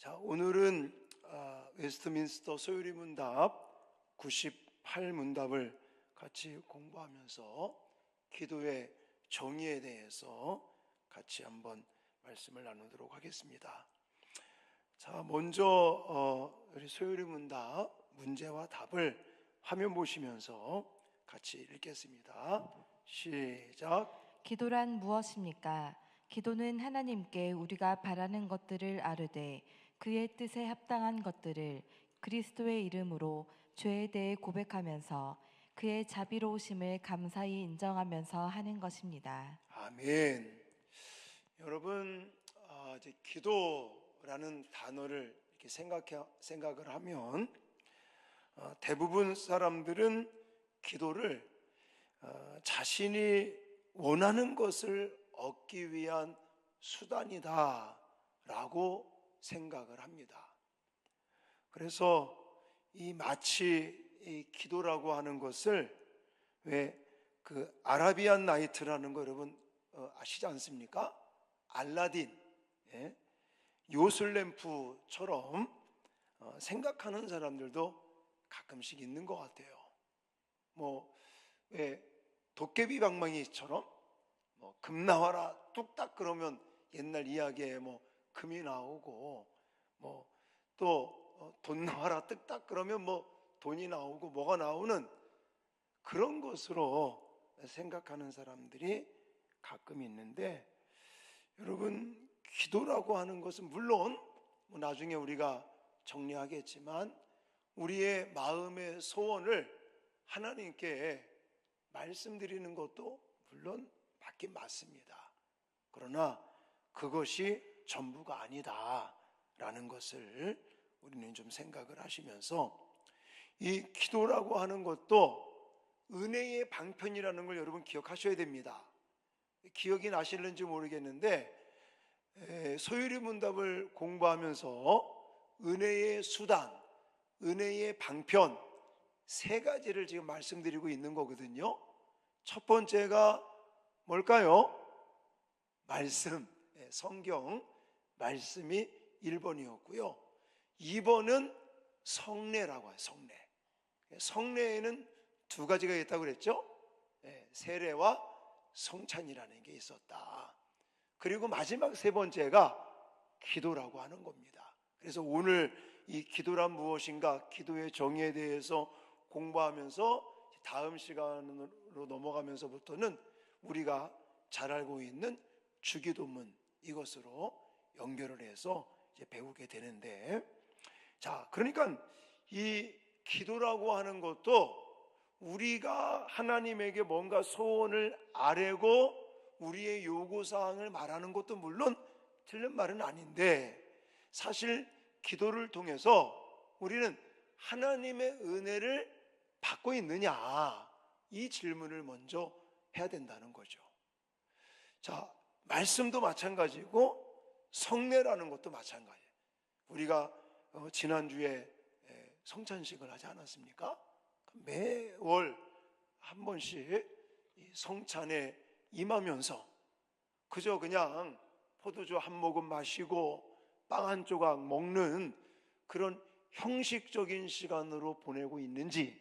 자, 오늘은 웨스트민스터 소유리 문답 98문답을 같이 공부하면서 기도의 정의에 대해서 같이 한번 말씀을 나누도록 하겠습니다. 자, 먼저 우리 소유리 문답 문제와 답을 화면 보시면서 같이 읽겠습니다. 시작. 기도란 무엇입니까? 기도는 하나님께 우리가 바라는 것들을 아뢰되 그의 뜻에 합당한 것들을 그리스도의 이름으로 죄에 대해 고백하면서 그의 자비로우심을 감사히 인정하면서 하는 것입니다. 아멘. 여러분, 이제 기도라는 단어를 이렇게 생각을 하면 대부분 사람들은 기도를 자신이 원하는 것을 얻기 위한 수단이다라고 생각을 합니다. 그래서 마치 이 기도라고 하는 것을 왜 그 아라비안 나이트라는 거 여러분 아시지 않습니까? 알라딘, 요술램프처럼 생각하는 사람들도 가끔씩 있는 것 같아요. 왜 도깨비 방망이처럼 금 나와라 뚝딱 그러면 옛날 이야기에 금이 나오고 또 돈 나와라 뚝딱 그러면 돈이 나오고 뭐가 나오는 그런 것으로 생각하는 사람들이 가끔 있는데, 여러분, 기도라고 하는 것은 물론 나중에 우리가 정리하겠지만 우리의 마음의 소원을 하나님께 말씀드리는 것도 물론 맞긴 맞습니다. 그러나 그것이 전부가 아니다라는 것을 우리는 좀 생각을 하시면서, 이 기도라고 하는 것도 은혜의 방편이라는 걸 여러분 기억하셔야 됩니다. 기억이 나실는지 모르겠는데 소유리 문답을 공부하면서 은혜의 수단, 은혜의 방편 세 가지를 지금 말씀드리고 있는 거거든요. 첫 번째가 뭘까요? 말씀, 성경 말씀이 1번이었고요. 2번은 성례라고 해요. 성례에는 두 가지가 있다고 그랬죠. 세례와 성찬이라는 게 있었다. 그리고 마지막 세 번째가 기도라고 하는 겁니다. 그래서 오늘 이 기도란 무엇인가, 기도의 정의에 대해서 공부하면서 다음 시간으로 넘어가면서부터는 우리가 잘 알고 있는 주기도문, 이것으로 연결을 해서 이제 배우게 되는데, 자, 그러니까 이 기도라고 하는 것도 우리가 하나님에게 뭔가 소원을 아뢰고 우리의 요구사항을 말하는 것도 물론 틀린 말은 아닌데, 사실 기도를 통해서 우리는 하나님의 은혜를 받고 있느냐, 이 질문을 먼저 해야 된다는 거죠. 자, 말씀도 마찬가지고 성례라는 것도 마찬가지예요. 우리가 지난주에 성찬식을 하지 않았습니까? 매월 한 번씩 성찬에 임하면서 그저 그냥 포도주 한 모금 마시고 빵 한 조각 먹는 그런 형식적인 시간으로 보내고 있는지,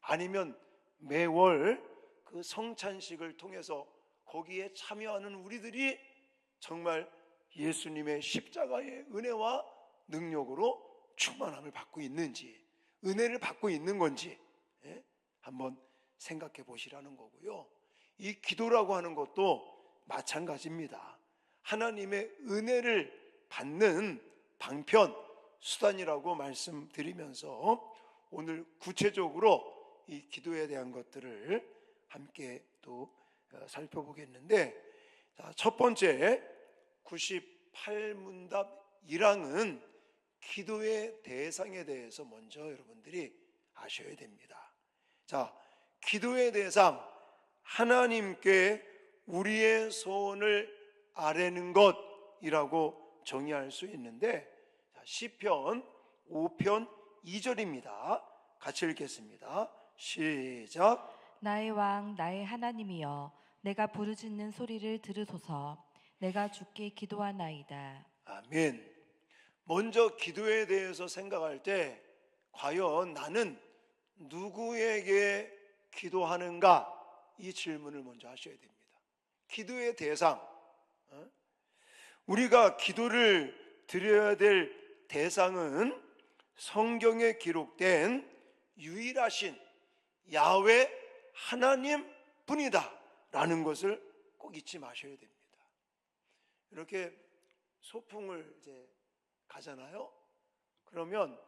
아니면 매월 그 성찬식을 통해서 거기에 참여하는 우리들이 정말 예수님의 십자가의 은혜와 능력으로 충만함을 받고 있는지, 은혜를 받고 있는 건지 한번 생각해 보시라는 거고요. 이 기도라고 하는 것도 마찬가지입니다. 하나님의 은혜를 받는 방편, 수단이라고 말씀드리면서 오늘 구체적으로 이 기도에 대한 것들을 함께 또 살펴보겠는데, 첫 번째 98문답 1항은 기도의 대상에 대해서 먼저 여러분들이 아셔야 됩니다. 자, 기도의 대상, 하나님께 우리의 소원을 아뢰는 것이라고 정의할 수 있는데, 시편 5편 2절입니다. 같이 읽겠습니다. 시작. 나의 왕 나의 하나님이여, 내가 부르짖는 소리를 들으소서. 내가 주께 기도하나이다. 아멘. 먼저 기도에 대해서 생각할 때 과연 나는 누구에게 기도하는가? 이 질문을 먼저 하셔야 됩니다. 기도의 대상, 우리가 기도를 드려야 될 대상은 성경에 기록된 유일하신 야훼 하나님 뿐이다 라는 것을 꼭 잊지 마셔야 됩니다. 이렇게 소풍을 이제 가잖아요. 그러면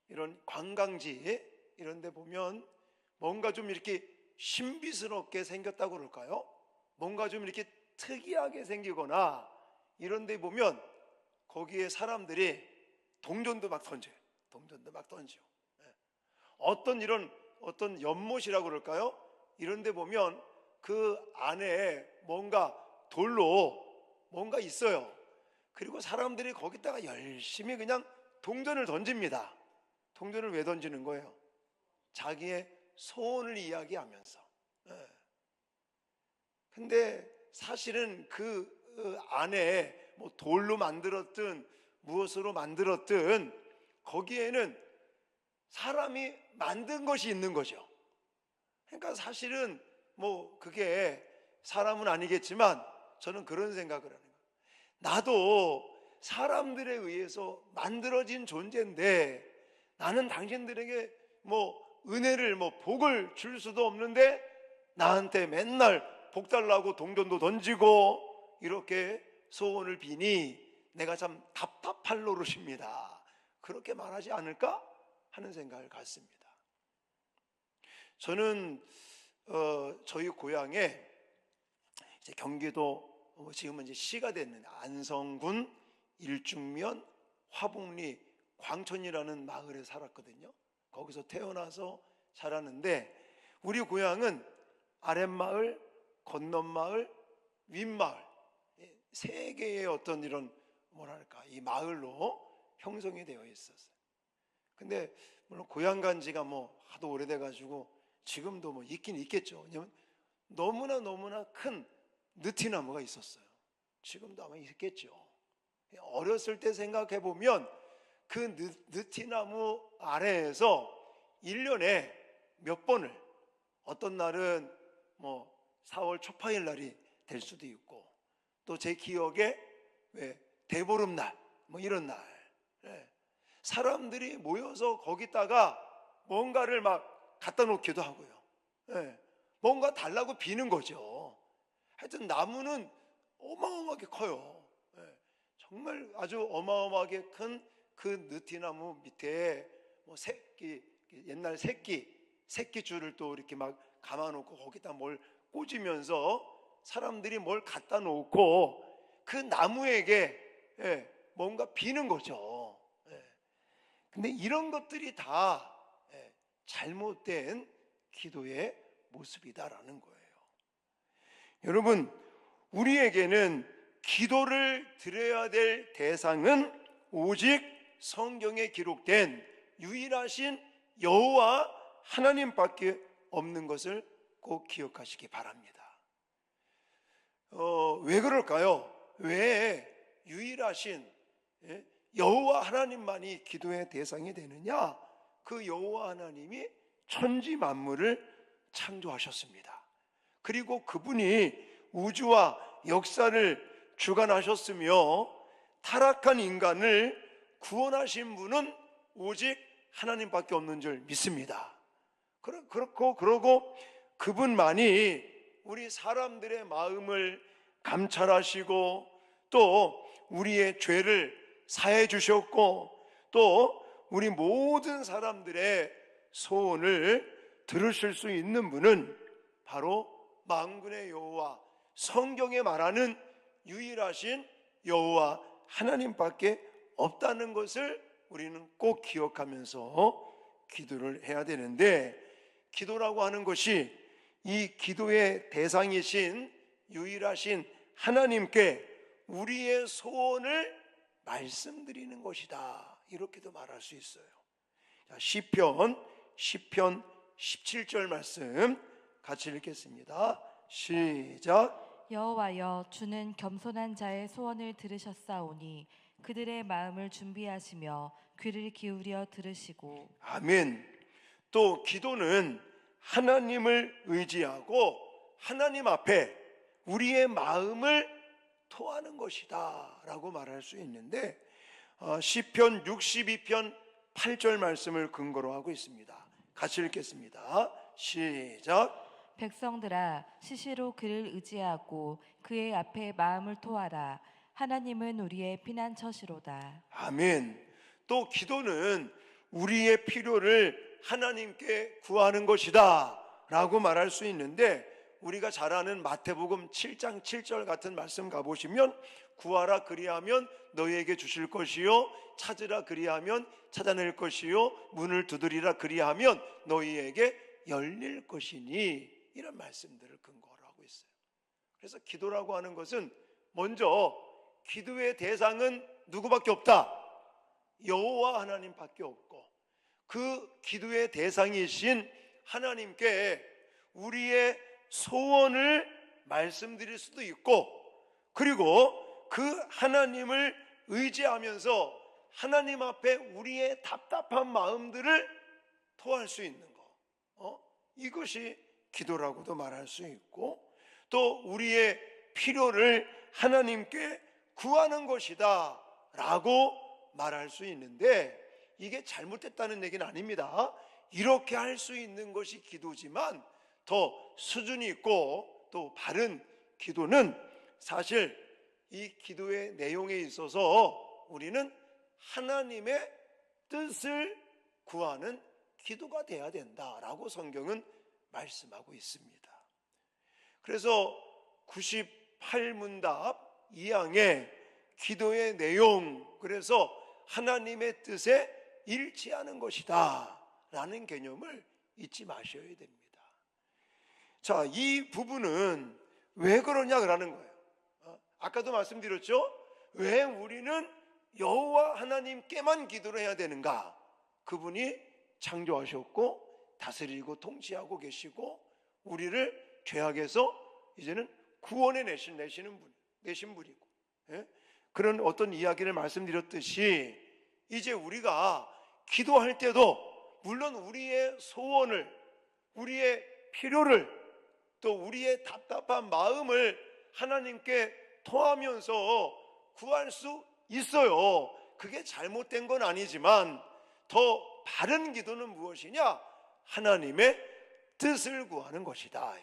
이런 관광지 이런 데 보면 뭔가 좀 이렇게 신비스럽게 생겼다고 그럴까요? 뭔가 좀 이렇게 특이하게 생기거나 이런 데 보면 거기에 사람들이 동전도 막 던져요. 동전도 막 던져. 어떤 연못이라고 그럴까요? 이런 데 보면 그 안에 뭔가 돌로 뭔가 있어요. 그리고 사람들이 거기다가 열심히 그냥 동전을 던집니다. 동전을 왜 던지는 거예요? 자기의 소원을 이야기하면서. 근데 사실은 그 안에 뭐 돌로 만들었든 무엇으로 만들었든 거기에는 사람이 만든 것이 있는 거죠. 그러니까 사실은 뭐 그게 사람은 아니겠지만 저는 그런 생각을 하는 거예요. 나도 사람들에 의해서 만들어진 존재인데 나는 당신들에게 뭐 은혜를 뭐 복을 줄 수도 없는데 나한테 맨날 복 달라고 동전도 던지고 이렇게 소원을 비니 내가 참 답답할 노릇입니다. 그렇게 말하지 않을까 하는 생각을 갖습니다. 저는 저희 고향에 이제 경기도 지금은 이제 시가 됐는 안성군 일중면 화북리 광천이라는 마을에 살았거든요. 거기서 태어나서 자랐는데 우리 고향은 아랫마을, 건넌마을, 윗마을 세 개의 어떤 이런 뭐랄까 이 마을로 형성이 되어 있었어요. 근데 물론 고향 간 지가 뭐 하도 오래돼 가지고 지금도 뭐 있긴 있겠죠. 왜냐면 너무나 큰 느티나무가 있었어요. 지금도 아마 있겠죠. 어렸을 때 생각해 보면 그 느티나무 아래에서 1년에 몇 번을 어떤 날은 뭐 4월 초파일 날이 될 수도 있고 또 제 기억에 왜 대보름날 뭐 이런 날 사람들이 모여서 거기다가 뭔가를 막 갖다 놓기도 하고요. 뭔가 달라고 비는 거죠. 하여튼 나무는 어마어마하게 커요. 정말 아주 어마어마하게 큰 그 느티나무 밑에 뭐 옛날 새끼줄을 또 이렇게 막 감아놓고 거기다 뭘 꽂으면서 사람들이 뭘 갖다 놓고 그 나무에게 뭔가 비는 거죠. 근데 이런 것들이 다 잘못된 기도의 모습이다라는 거예요. 여러분, 우리에게는 기도를 드려야 될 대상은 오직 성경에 기록된 유일하신 여호와 하나님밖에 없는 것을 꼭 기억하시기 바랍니다. 왜 그럴까요? 왜 유일하신 여호와 하나님만이 기도의 대상이 되느냐? 그 여호와 하나님이 천지 만물을 창조하셨습니다. 그리고 그분이 우주와 역사를 주관하셨으며 타락한 인간을 구원하신 분은 오직 하나님밖에 없는 줄 믿습니다. 그러고 그분만이 우리 사람들의 마음을 감찰하시고 또 우리의 죄를 사해 주셨고 또 우리 모든 사람들의 소원을 들으실 수 있는 분은 바로 만군의 여호와, 성경에 말하는 유일하신 여호와 하나님밖에 없다는 것을 우리는 꼭 기억하면서 기도를 해야 되는데, 기도라고 하는 것이 이 기도의 대상이신 유일하신 하나님께 우리의 소원을 말씀드리는 것이다, 이렇게도 말할 수 있어요. 시편 17절 말씀 같이 읽겠습니다. 시작. 여호와여, 주는 겸손한 자의 소원을 들으셨사오니 그들의 마음을 준비하시며 귀를 기울여 들으시고. 아멘. 또 기도는 하나님을 의지하고 하나님 앞에 우리의 마음을 토하는 것이다 라고 말할 수 있는데, 시편 62편 8절 말씀을 근거로 하고 있습니다. 같이 읽겠습니다. 시작. 백성들아, 시시로 그를 의지하고 그의 앞에 마음을 토하라. 하나님은 우리의 피난처시로다. 아멘. 또 기도는 우리의 필요를 하나님께 구하는 것이다 라고 말할 수 있는데, 우리가 잘 아는 마태복음 7장 7절 같은 말씀 가보시면, 구하라 그리하면 너희에게 주실 것이요, 찾으라 그리하면 찾아낼 것이요, 문을 두드리라 그리하면 너희에게 열릴 것이니, 이런 말씀들을 근거로 하고 있어요. 그래서 기도라고 하는 것은 먼저 기도의 대상은 누구밖에 없다? 여호와 하나님밖에 없고, 그 기도의 대상이신 하나님께 우리의 소원을 말씀드릴 수도 있고, 그리고 그 하나님을 의지하면서 하나님 앞에 우리의 답답한 마음들을 토할 수 있는 거, 이것이 기도라고도 말할 수 있고, 또 우리의 필요를 하나님께 구하는 것이다 라고 말할 수 있는데, 이게 잘못됐다는 얘기는 아닙니다. 이렇게 할 수 있는 것이 기도지만, 더 수준이 있고 또 바른 기도는 사실 이 기도의 내용에 있어서 우리는 하나님의 뜻을 구하는 기도가 돼야 된다라고 성경은 말씀하고 있습니다. 그래서 98문답 2항의 기도의 내용, 그래서 하나님의 뜻에 일치하는 것이다 라는 개념을 잊지 마셔야 됩니다. 자, 이 부분은 왜 그러냐라는 거예요. 아까도 말씀드렸죠? 왜 우리는 여호와 하나님께만 기도를 해야 되는가? 그분이 창조하셨고 다스리고 통치하고 계시고 우리를 죄악에서 이제는 구원해 내신 분이고, 그런 어떤 이야기를 말씀드렸듯이, 이제 우리가 기도할 때도 물론 우리의 소원을, 우리의 필요를, 또 우리의 답답한 마음을 하나님께 토하면서 구할 수 있어요. 그게 잘못된 건 아니지만, 더 바른 기도는 무엇이냐? 하나님의 뜻을 구하는 것이다.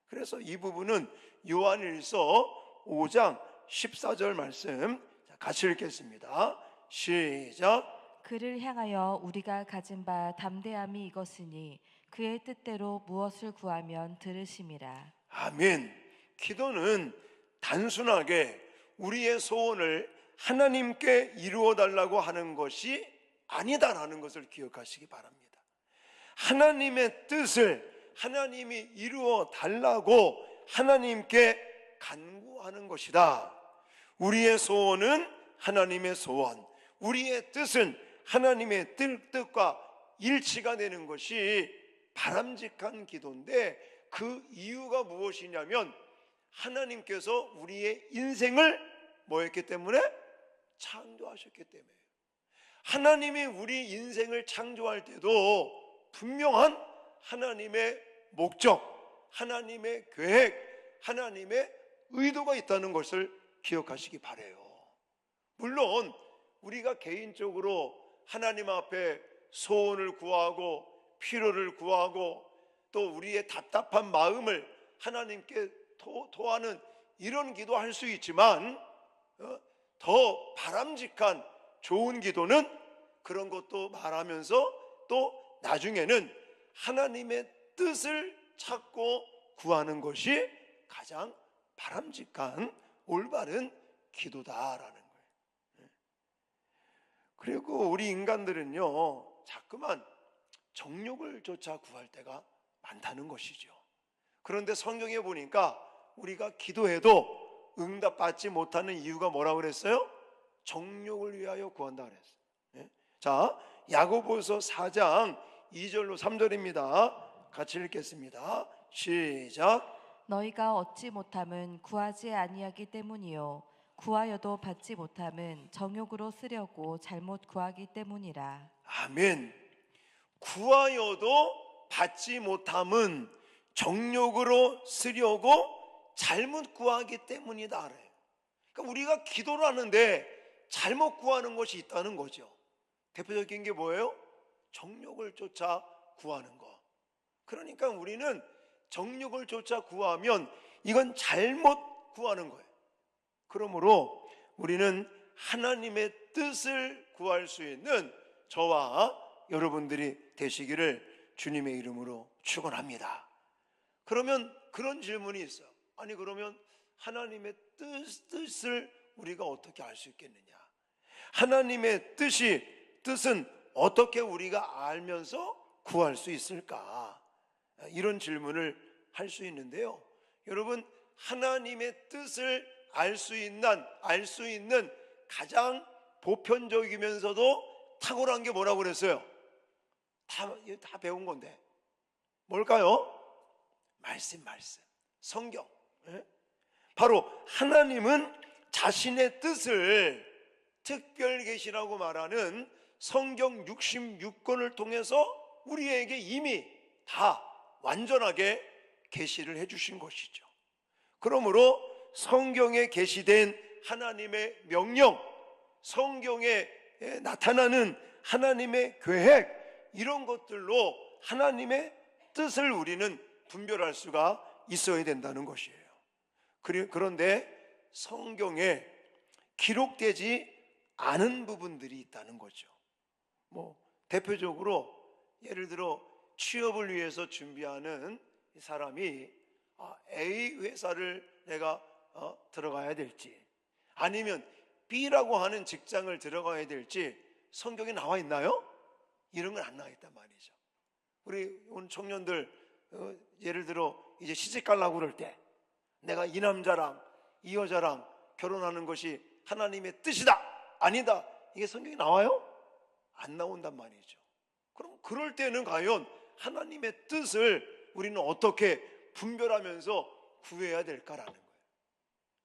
그래서 이 부분은 요한일서 5장 14절 말씀 같이 읽겠습니다. 시작. 그를 향하여 우리가 가진 바 담대함이 이것이니 그의 뜻대로 무엇을 구하면 들으심이라. 아멘. 기도는 단순하게 우리의 소원을 하나님께 이루어 달라고 하는 것이 아니다라는 것을 기억하시기 바랍니다. 하나님의 뜻을 하나님이 이루어 달라고 하나님께 간구하는 것이다. 우리의 소원은 하나님의 소원, 우리의 뜻은 하나님의 뜻과 일치가 되는 것이 바람직한 기도인데, 그 이유가 무엇이냐면 하나님께서 우리의 인생을 뭐했기 때문에? 창조하셨기 때문에. 하나님이 우리 인생을 창조할 때도 분명한 하나님의 목적, 하나님의 계획, 하나님의 의도가 있다는 것을 기억하시기 바라요. 물론 우리가 개인적으로 하나님 앞에 소원을 구하고 필요를 구하고 또 우리의 답답한 마음을 하나님께 토하는 이런 기도할 수 있지만, 더 바람직한 좋은 기도는 그런 것도 말하면서 또 나중에는 하나님의 뜻을 찾고 구하는 것이 가장 바람직한 올바른 기도다라는 거예요. 그리고 우리 인간들은요, 자꾸만 정욕을 쫓아 구할 때가 많다는 것이죠. 그런데 성경에 보니까 우리가 기도해도 응답받지 못하는 이유가 뭐라고 그랬어요? 정욕을 위하여 구한다 그랬어요. 자, 야고보서 4장 2절로 3절입니다. 같이 읽겠습니다. 시작. 너희가 얻지 못함은 구하지 아니하기 때문이요 구하여도 받지 못함은 정욕으로 쓰려고 잘못 구하기 때문이라. 아멘. 구하여도 받지 못함은 정욕으로 쓰려고 잘못 구하기 때문이다. 그러니까 우리가 기도를 하는데 잘못 구하는 것이 있다는 거죠. 대표적인 게 뭐예요? 정욕을 쫓아 구하는 거. 그러니까 우리는 정욕을 쫓아 구하면 이건 잘못 구하는 거예요. 그러므로 우리는 하나님의 뜻을 구할 수 있는 저와 여러분들이 되시기를 주님의 이름으로 축원합니다. 그러면 그런 질문이 있어요. 아니 그러면 하나님의 뜻을 우리가 어떻게 알 수 있겠느냐? 하나님의 뜻은 어떻게 우리가 알면서 구할 수 있을까? 이런 질문을 할 수 있는데요. 여러분, 하나님의 뜻을 알 수 있는 가장 보편적이면서도 탁월한 게 뭐라고 그랬어요? 다 배운 건데 뭘까요? 말씀, 성경. 바로 하나님은 자신의 뜻을 특별 계시라고 말하는 성경 66권을 통해서 우리에게 이미 다 완전하게 계시를 해주신 것이죠. 그러므로 성경에 계시된 하나님의 명령, 성경에 나타나는 하나님의 계획, 이런 것들로 하나님의 뜻을 우리는 분별할 수가 있어야 된다는 것이에요. 그런데 성경에 기록되지 않은 부분들이 있다는 거죠. 대표적으로 예를 들어 취업을 위해서 준비하는 사람이 A 회사를 내가 들어가야 될지 아니면 B라고 하는 직장을 들어가야 될지 성경에 나와 있나요? 이런 건 안 나와 있단 말이죠. 우리 오늘 청년들 예를 들어 이제 시집 가려고 그럴 때 내가 이 남자랑 이 여자랑 결혼하는 것이 하나님의 뜻이다, 아니다, 이게 성경에 나와요? 안 나온단 말이죠. 그럼 그럴 때는 과연 하나님의 뜻을 우리는 어떻게 분별하면서 구해야 될까라는 거예요.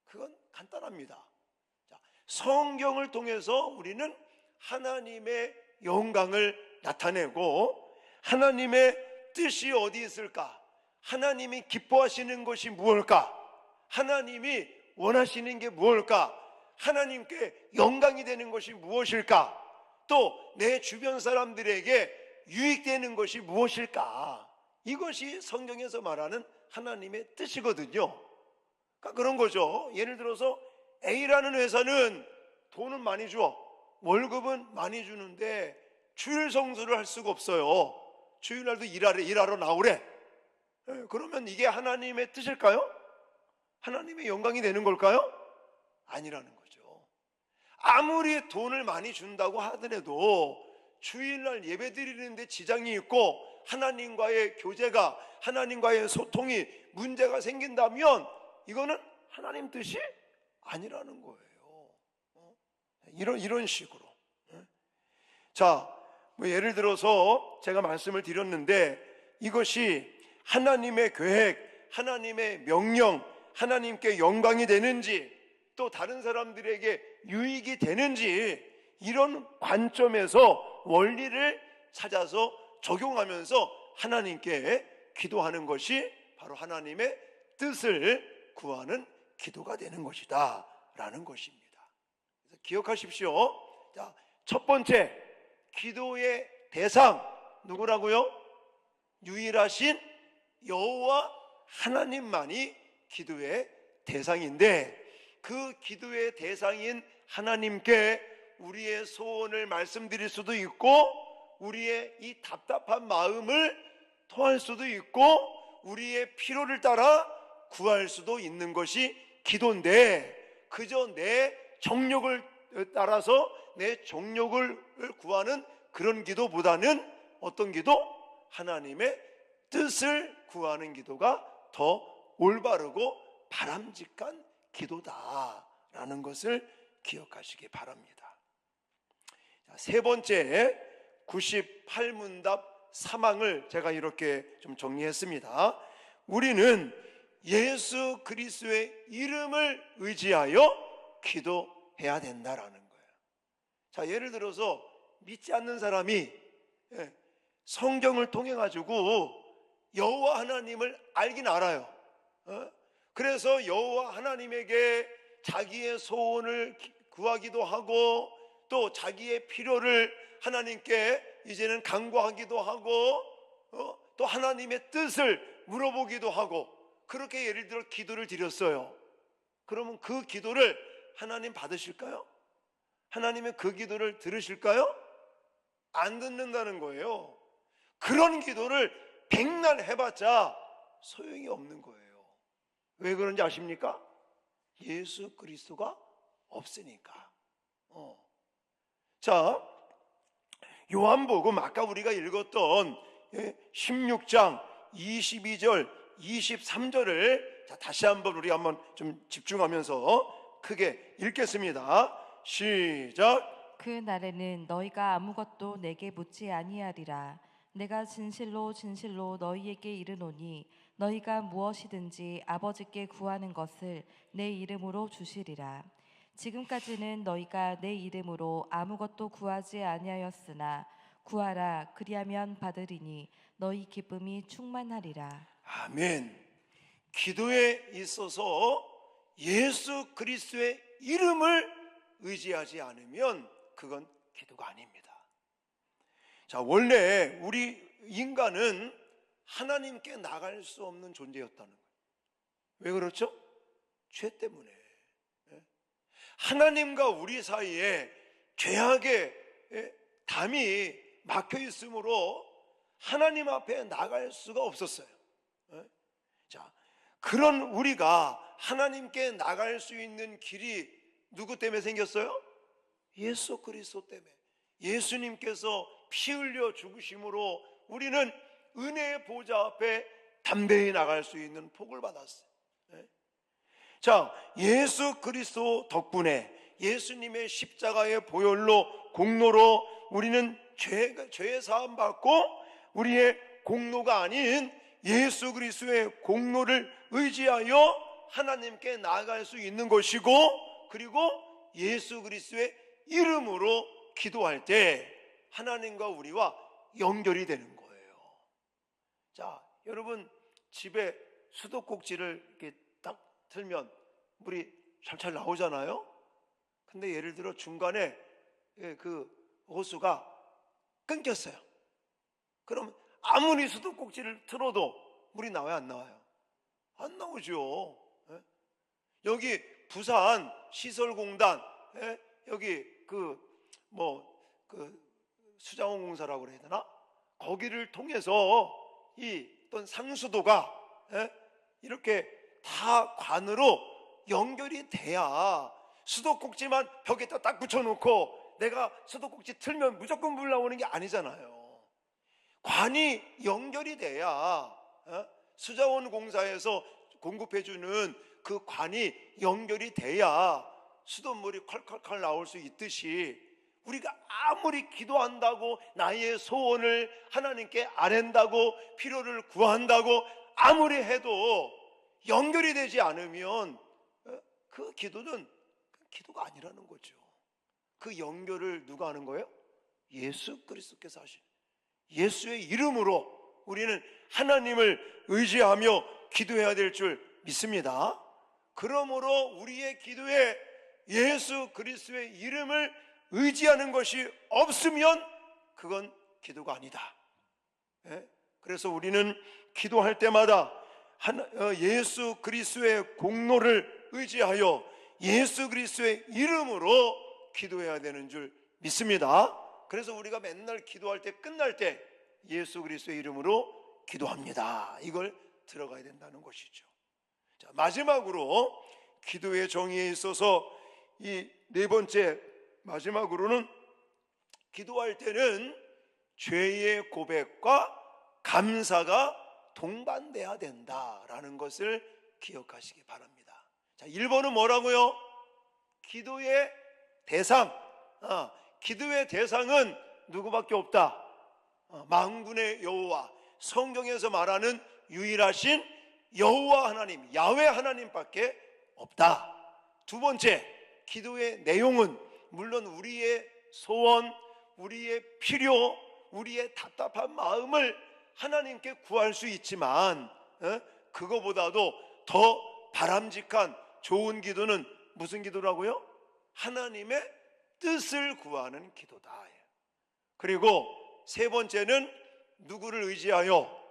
그건 간단합니다. 성경을 통해서 우리는 하나님의 영광을 나타내고 하나님의 뜻이 어디 있을까? 하나님이 기뻐하시는 것이 무엇일까? 하나님이 원하시는 게 무엇일까? 하나님께 영광이 되는 것이 무엇일까? 또 내 주변 사람들에게 유익되는 것이 무엇일까? 이것이 성경에서 말하는 하나님의 뜻이거든요. 그러니까 그런 거죠. 예를 들어서 A라는 회사는 돈은 많이 줘, 월급은 많이 주는데 주일 성수를 할 수가 없어요. 주일날도 일하러 나오래. 그러면 이게 하나님의 뜻일까요? 하나님의 영광이 되는 걸까요? 아니라는 거죠. 아무리 돈을 많이 준다고 하더라도 주일날 예배 드리는데 지장이 있고 하나님과의 교제가, 하나님과의 소통이 문제가 생긴다면 이거는 하나님 뜻이 아니라는 거예요. 이런 식으로. 자, 예를 들어서 제가 말씀을 드렸는데 이것이 하나님의 계획, 하나님의 명령, 하나님께 영광이 되는지 또 다른 사람들에게 유익이 되는지 이런 관점에서 원리를 찾아서 적용하면서 하나님께 기도하는 것이 바로 하나님의 뜻을 구하는 기도가 되는 것이다 라는 것입니다. 그래서 기억하십시오. 자, 첫 번째, 기도의 대상 누구라고요? 유일하신 여호와 하나님만이 기도의 대상인데 그 기도의 대상인 하나님께 우리의 소원을 말씀드릴 수도 있고 우리의 이 답답한 마음을 토할 수도 있고 우리의 필요를 따라 구할 수도 있는 것이 기도인데 그저 내 정욕을 따라서 내 정욕을 구하는 그런 기도보다는 어떤 기도? 하나님의 뜻을 구하는 기도가 더 올바르고 바람직한 기도다라는 것을 기억하시기 바랍니다. 세 번째, 98문답 3항을 제가 이렇게 좀 정리했습니다. 우리는 예수 그리스도의 이름을 의지하여 기도해야 된다라는 거예요. 자, 예를 들어서 믿지 않는 사람이 성경을 통해 가지고 여호와 하나님을 알긴 알아요. 그래서 여호와 하나님에게 자기의 소원을 구하기도 하고 또 자기의 필요를 하나님께 이제는 간구하기도 하고 또 하나님의 뜻을 물어보기도 하고 그렇게 예를 들어 기도를 드렸어요. 그러면 그 기도를 하나님 받으실까요? 하나님은 그 기도를 들으실까요? 안 듣는다는 거예요. 그런 기도를 백날 해봤자 소용이 없는 거예요. 왜 그런지 아십니까? 예수 그리스도가 없으니까. 자, 요한복음 아까 우리가 읽었던 16장 22절 23절을 다시 한번 우리 한번 좀 집중하면서 크게 읽겠습니다. 시작. 그 날에는 너희가 아무것도 내게 묻지 아니하리라. 내가 진실로 진실로 너희에게 이르노니 너희가 무엇이든지 아버지께 구하는 것을 내 이름으로 주시리라. 지금까지는 너희가 내 이름으로 아무것도 구하지 아니하였으나 구하라 그리하면 받으리니 너희 기쁨이 충만하리라. 아멘. 기도에 있어서 예수 그리스도의 이름을 의지하지 않으면 그건 기도가 아닙니다. 자, 원래 우리 인간은 하나님께 나갈 수 없는 존재였다는 거예요. 왜 그렇죠? 죄 때문에. 하나님과 우리 사이에 죄악의 담이 막혀 있으므로 하나님 앞에 나갈 수가 없었어요. 자, 그런 우리가 하나님께 나갈 수 있는 길이 누구 때문에 생겼어요? 예수 그리스도 때문에. 예수님께서 피 흘려 죽으심으로 우리는 은혜의 보좌 앞에 담대히 나갈 수 있는 복을 받았어요. 자, 예수 그리스도 덕분에 예수님의 십자가의 보혈로 공로로 우리는 죄의 사함 받고 우리의 공로가 아닌 예수 그리스도의 공로를 의지하여 하나님께 나아갈 수 있는 것이고, 그리고 예수 그리스도의 이름으로 기도할 때 하나님과 우리와 연결이 되는 거예요. 자, 여러분 집에 수도꼭지를 이렇게 딱 틀면 물이 살살 나오잖아요. 근데 예를 들어 중간에 그 호수가 끊겼어요. 그럼 아무리 수도꼭지를 틀어도 물이 나와요, 안 나와요? 안 나오죠. 여기 부산 시설공단, 여기 그 수자원공사라고 그래야 되나? 거기를 통해서 이 어떤 상수도가 이렇게 다 관으로 연결이 돼야 수도꼭지만 벽에다 딱 붙여놓고 내가 수도꼭지 틀면 무조건 물 나오는 게 아니잖아요. 관이 연결이 돼야 수자원공사에서 공급해주는 그 관이 연결이 돼야 수돗물이 콸콸콸 나올 수 있듯이 우리가 아무리 기도한다고 나의 소원을 하나님께 아랜다고 필요를 구한다고 아무리 해도 연결이 되지 않으면 그 기도는 기도가 아니라는 거죠. 그 연결을 누가 하는 거예요? 예수 그리스도께서 하시는, 예수의 이름으로 우리는 하나님을 의지하며 기도해야 될 줄 믿습니다. 그러므로 우리의 기도에 예수 그리스도의 이름을 의지하는 것이 없으면 그건 기도가 아니다. 그래서 우리는 기도할 때마다 예수 그리스도의 공로를 의지하여 예수 그리스도의 이름으로 기도해야 되는 줄 믿습니다. 그래서 우리가 맨날 기도할 때 끝날 때 예수 그리스도의 이름으로 기도합니다. 이걸 들어가야 된다는 것이죠. 자, 마지막으로 기도의 정의에 있어서 이 네 번째 마지막으로는 기도할 때는 죄의 고백과 감사가 동반돼야 된다라는 것을 기억하시기 바랍니다. 자, 1번은 뭐라고요? 기도의 대상. 기도의 대상은 누구밖에 없다. 만군의 여호와, 성경에서 말하는 유일하신 여호와 하나님, 야훼 하나님밖에 없다. 두 번째, 기도의 내용은 물론 우리의 소원, 우리의 필요, 우리의 답답한 마음을 하나님께 구할 수 있지만 그거보다도 더 바람직한 좋은 기도는 무슨 기도라고요? 하나님의 뜻을 구하는 기도다. 그리고 세 번째는 누구를 의지하여?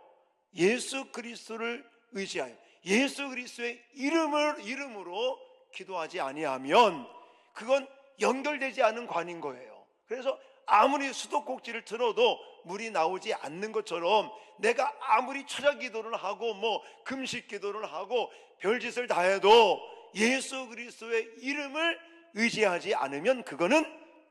예수 그리스도를 의지하여 예수 그리스도의 이름으로 기도하지 아니하면 그건 연결되지 않은 관인 거예요. 그래서 아무리 수도꼭지를 틀어도 물이 나오지 않는 것처럼 내가 아무리 철야 기도를 하고 금식 기도를 하고 별짓을 다 해도 예수 그리스도의 이름을 의지하지 않으면 그거는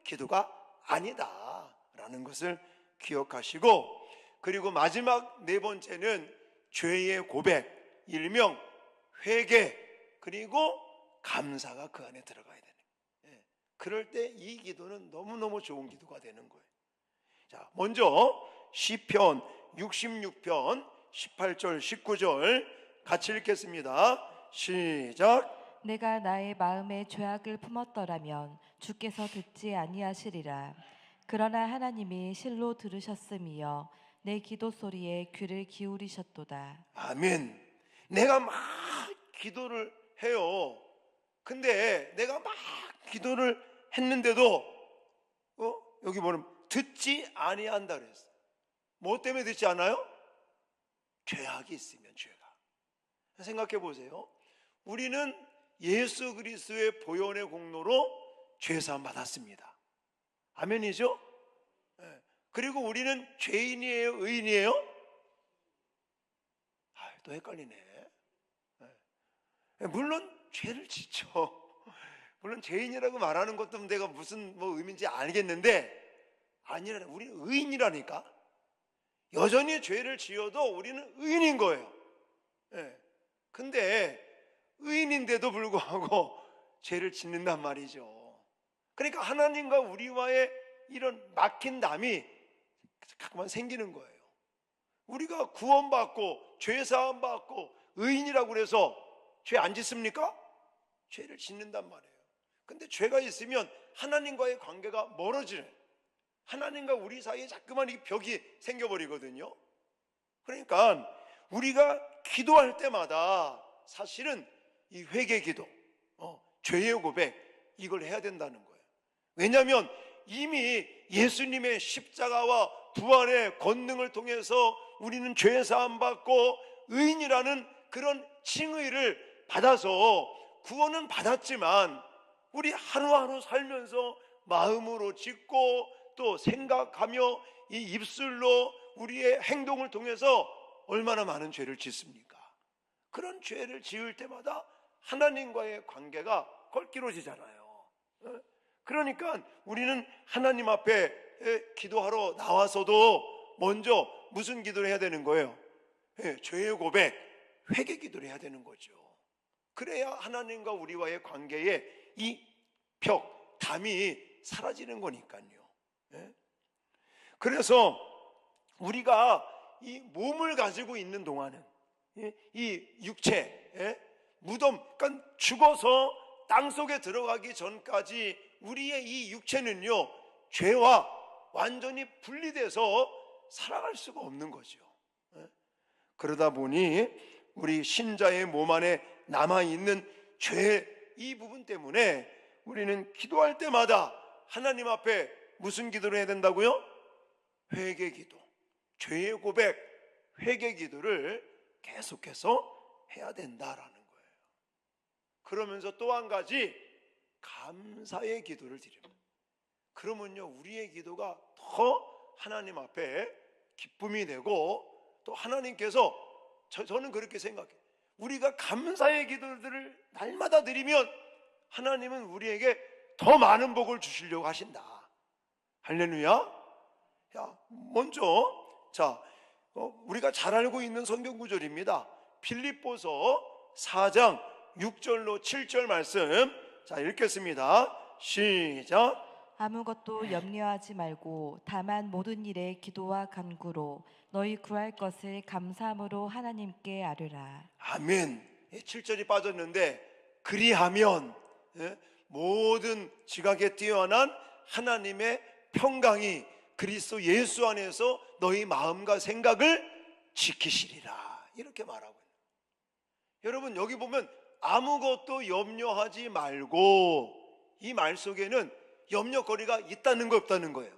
기도가 아니다라는 것을 기억하시고, 그리고 마지막 네 번째는 죄의 고백, 일명 회개, 그리고 감사가 그 안에 들어가야 되는 거예요. 그럴 때 이 기도는 너무너무 좋은 기도가 되는 거예요. 자, 먼저 시편 66편 18절 19절 같이 읽겠습니다. 시작. 내가 나의 마음에 죄악을 품었더라면 주께서 듣지 아니하시리라. 그러나 하나님이 실로 들으셨음이여 내 기도 소리에 귀를 기울이셨도다. 아멘. 내가 막 기도를 해요. 근데 내가 막 기도를 했는데도 여기 보면 듣지 아니한다 그랬어. 뭐 때문에 듣지 않아요? 죄악이 있으면 죄가. 생각해 보세요. 우리는 예수 그리스도의 보혈의 공로로 죄사함 받았습니다. 아멘이죠? 그리고 우리는 죄인이에요, 의인이에요? 또 헷갈리네. 물론 죄를 짓죠. 물론 죄인이라고 말하는 것도 내가 무슨 의미인지 알겠는데 아니라 우리는 의인이라니까. 여전히 죄를 지어도 우리는 의인인 거예요. 근데 의인인데도 불구하고 죄를 짓는단 말이죠. 그러니까 하나님과 우리와의 이런 막힌 담이 자꾸만 생기는 거예요. 우리가 구원받고 죄사함 받고 의인이라고 그래서 죄 안 짓습니까? 죄를 짓는단 말이에요. 근데 죄가 있으면 하나님과의 관계가 멀어지는, 하나님과 우리 사이에 자꾸만 이 벽이 생겨버리거든요. 그러니까 우리가 기도할 때마다 사실은 이 회개 기도, 죄의 고백, 이걸 해야 된다는 거예요. 왜냐하면 이미 예수님의 십자가와 부활의 권능을 통해서 우리는 죄사함 받고 의인이라는 그런 칭의를 받아서 구원은 받았지만 우리 하루하루 살면서 마음으로 짓고 또 생각하며 이 입술로 우리의 행동을 통해서 얼마나 많은 죄를 짓습니까? 그런 죄를 지을 때마다 하나님과의 관계가 껄기로지잖아요. 그러니까 우리는 하나님 앞에 기도하러 나와서도 먼저 무슨 기도를 해야 되는 거예요? 죄의 고백, 회개 기도를 해야 되는 거죠. 그래야 하나님과 우리와의 관계에 이 벽, 담이 사라지는 거니까요. 그래서 우리가 이 몸을 가지고 있는 동안은 이 육체, 무덤, 그러니까 죽어서 땅속에 들어가기 전까지 우리의 이 육체는요, 죄와 완전히 분리돼서 살아갈 수가 없는 거죠. 그러다 보니 우리 신자의 몸 안에 남아있는 죄, 이 부분 때문에 우리는 기도할 때마다 하나님 앞에 무슨 기도를 해야 된다고요? 회개 기도, 죄의 고백, 회개 기도를 계속해서 해야 된다라는 거예요. 그러면서 또 한 가지 감사의 기도를 드립니다. 그러면요, 우리의 기도가 더 하나님 앞에 기쁨이 되고 또 하나님께서, 저는 그렇게 생각해요. 우리가 감사의 기도들을 날마다 드리면 하나님은 우리에게 더 많은 복을 주시려고 하신다. 할렐루야. 먼저 우리가 잘 알고 있는 성경 구절입니다. 빌립보서 4장 6절로 7절 말씀, 읽겠습니다. 시작. 아무것도 염려하지 말고 다만 모든 일에 기도와 간구로 너희 구할 것을 감사함으로 하나님께 아뢰라. 아멘. 7절이 빠졌는데 그리하면, 모든 지각에 뛰어난 하나님의 평강이 그리스도 예수 안에서 너희 마음과 생각을 지키시리라, 이렇게 말하고 있는 거예요. 여러분, 여기 보면 아무것도 염려하지 말고, 이 말 속에는 염려거리가 있다는 거 없다는 거예요?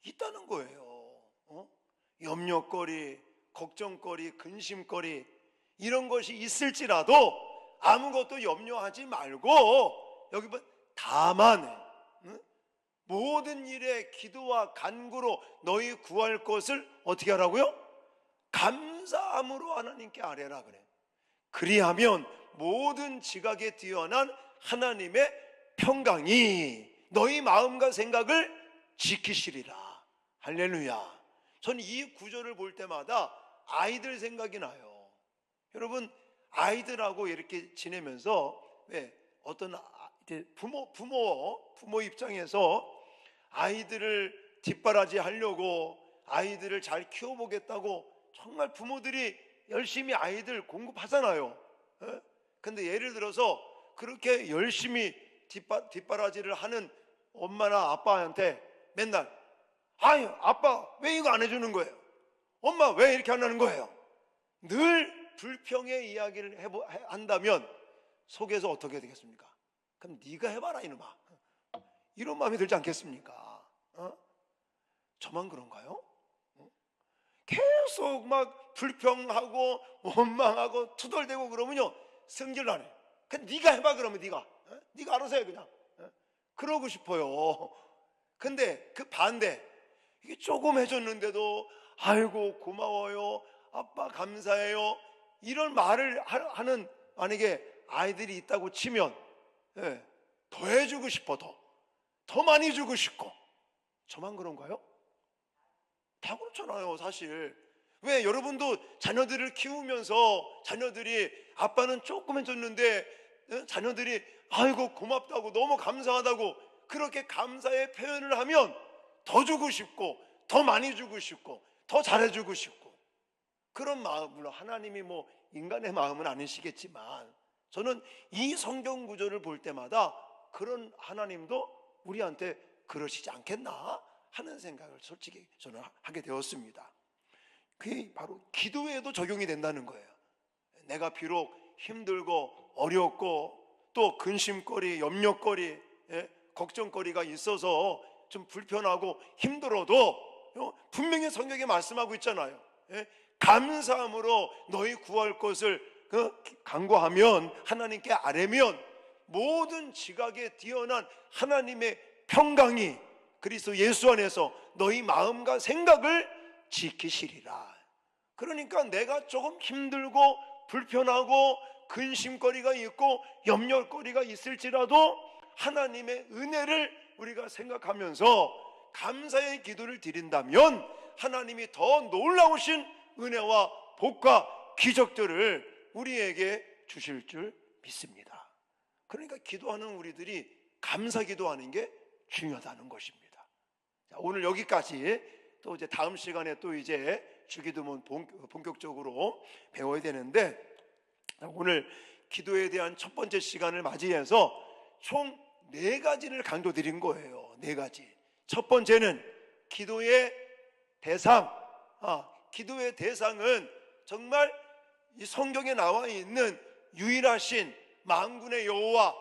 있다는 거예요. 염려거리, 걱정거리, 근심거리, 이런 것이 있을지라도 아무것도 염려하지 말고, 여기 보면 다만 모든 일에 기도와 간구로 너희 구할 것을 어떻게 하라고요? 감사함으로 하나님께 아뢰라 그래. 그리하면 모든 지각에 뛰어난 하나님의 평강이 너희 마음과 생각을 지키시리라. 할렐루야. 저는 이 구절을 볼 때마다 아이들 생각이 나요. 여러분, 아이들하고 이렇게 지내면서 어떤 이제 부모 입장에서 아이들을 뒷바라지 하려고, 아이들을 잘 키워보겠다고 정말 부모들이 열심히 아이들 공급하잖아요. 근데 예를 들어서 그렇게 열심히 뒷바라지를 하는 엄마나 아빠한테 맨날 아유, 아빠 왜 이거 안 해주는 거예요? 엄마 왜 이렇게 안 하는 거예요? 늘 불평의 이야기를 한다면 속에서 어떻게 되겠습니까? 그럼 네가 해봐라 이놈아, 이런 마음이 들지 않겠습니까? 저만 그런가요? 계속 막 불평하고 원망하고 투덜대고 그러면요, 성질 나네. 그냥 네가 해봐. 그러면 네가 알아서 해 그냥. 그러고 싶어요. 근데 그 반대, 이게 조금 해줬는데도 아이고 고마워요, 아빠 감사해요, 이런 말을 하는 만약에 아이들이 있다고 치면 더 해주고 싶어, 더 많이 주고 싶고. 저만 그런가요? 다 그렇잖아요 사실. 왜 여러분도 자녀들을 키우면서 자녀들이 아빠는 조금 해줬는데 자녀들이 아이고 고맙다고, 너무 감사하다고 그렇게 감사의 표현을 하면 더 주고 싶고, 더 많이 주고 싶고, 더 잘해주고 싶고, 그런 마음, 물론 하나님이 뭐 인간의 마음은 아니시겠지만 저는 이 성경 구절을 볼 때마다 그런 하나님도 우리한테 그러시지 않겠나 하는 생각을 솔직히 저는 하게 되었습니다. 그게 바로 기도에도 적용이 된다는 거예요. 내가 비록 힘들고 어렵고 또 근심거리, 염려거리, 걱정거리가 있어서 좀 불편하고 힘들어도 분명히 성경에 말씀하고 있잖아요. 감사함으로 너희 구할 것을 간구하면, 하나님께 아뢰면 모든 지각에 뛰어난 하나님의 평강이 그리스도 예수 안에서 너희 마음과 생각을 지키시리라. 그러니까 내가 조금 힘들고 불편하고 근심거리가 있고 염려거리가 있을지라도 하나님의 은혜를 우리가 생각하면서 감사의 기도를 드린다면 하나님이 더 놀라우신 은혜와 복과 기적들을 우리에게 주실 줄 믿습니다. 그러니까 기도하는 우리들이 감사 기도하는 게 중요하다는 것입니다. 자, 오늘 여기까지. 또 이제 다음 시간에 또 이제 주기도문 본격적으로 배워야 되는데, 오늘 기도에 대한 첫 번째 시간을 맞이해서 총 4가지를 강조드린 거예요. 4가지. 첫 번째는 기도의 대상. 기도의 대상은 정말 이 성경에 나와 있는 유일하신 만군의 여호와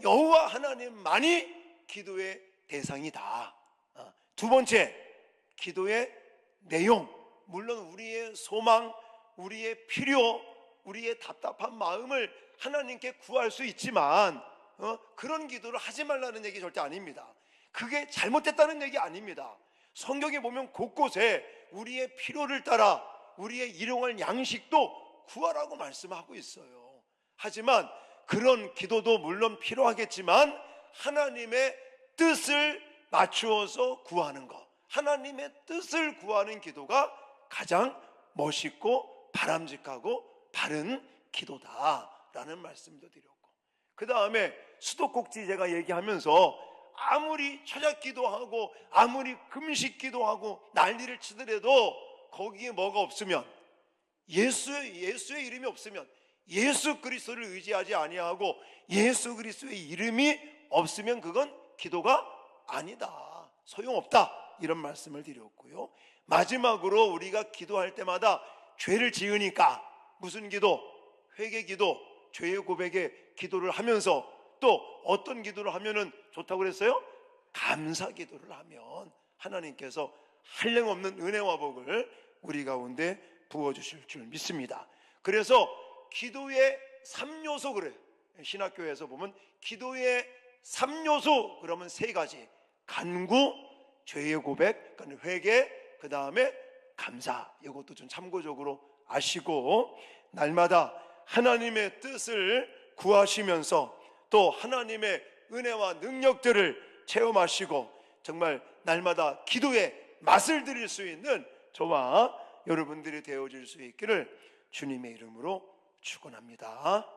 여호와 하나님만이 기도의 대상이다. 두 번째, 기도의 내용. 물론 우리의 소망, 우리의 필요, 우리의 답답한 마음을 하나님께 구할 수 있지만 그런 기도를 하지 말라는 얘기 절대 아닙니다. 그게 잘못됐다는 얘기 아닙니다. 성경에 보면 곳곳에 우리의 필요를 따라 우리의 일용할 양식도 구하라고 말씀하고 있어요. 하지만 그런 기도도 물론 필요하겠지만 하나님의 뜻을 맞추어서 구하는 것, 하나님의 뜻을 구하는 기도가 가장 멋있고 바람직하고 바른 기도다라는 말씀도 드렸고, 그 다음에 수도꼭지 제가 얘기하면서 아무리 처자기도하고 아무리 금식기도하고 난리를 치더라도 거기에 뭐가 없으면, 예수의 이름이 없으면, 예수 그리스도를 의지하지 아니하고 예수 그리스도의 이름이 없으면 그건 기도가 아니다, 소용없다, 이런 말씀을 드렸고요. 마지막으로 우리가 기도할 때마다 죄를 지으니까 무슨 기도? 회개 기도, 죄의 고백의 기도를 하면서 또 어떤 기도를 하면은 좋다고 그랬어요? 감사 기도를 하면 하나님께서 한량없는 은혜와 복을 우리 가운데 부어주실 줄 믿습니다. 그래서 기도의 3요소 그래요. 신학교에서 보면 기도의 3요소 그러면 3가지: 간구, 죄의 고백, 그러니까 회개, 그 다음에 감사. 이것도 좀 참고적으로 아시고 날마다 하나님의 뜻을 구하시면서 또 하나님의 은혜와 능력들을 체험하시고 정말 날마다 기도의 맛을 들일 수 있는 저와 여러분들이 되어질 수 있기를 주님의 이름으로 축원합니다.